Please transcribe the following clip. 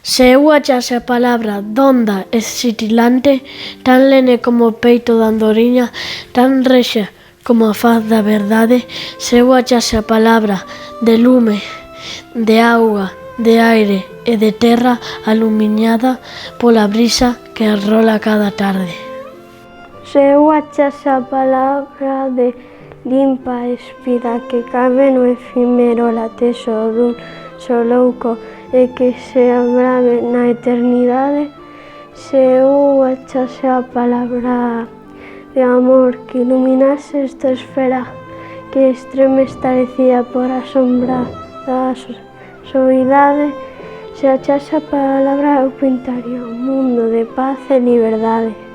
Se eu achase a palabra donda e sitilante, tan lene como o peito da andoriña, tan rexa como a faz da verdade, se eu achase a palabra de lume, de auga, de aire e de terra alumiñada pola brisa que rola cada tarde. Se eu achase a palabra de limpa e espida que cabe no efímero latexo dun só louco e que se abrame na eternidade, se eu achase a palabra de amor que iluminase esta esfera que estreme estarecida por a sombra da soidade, se achase a palabra eu pintaría un mundo de paz e liberdade.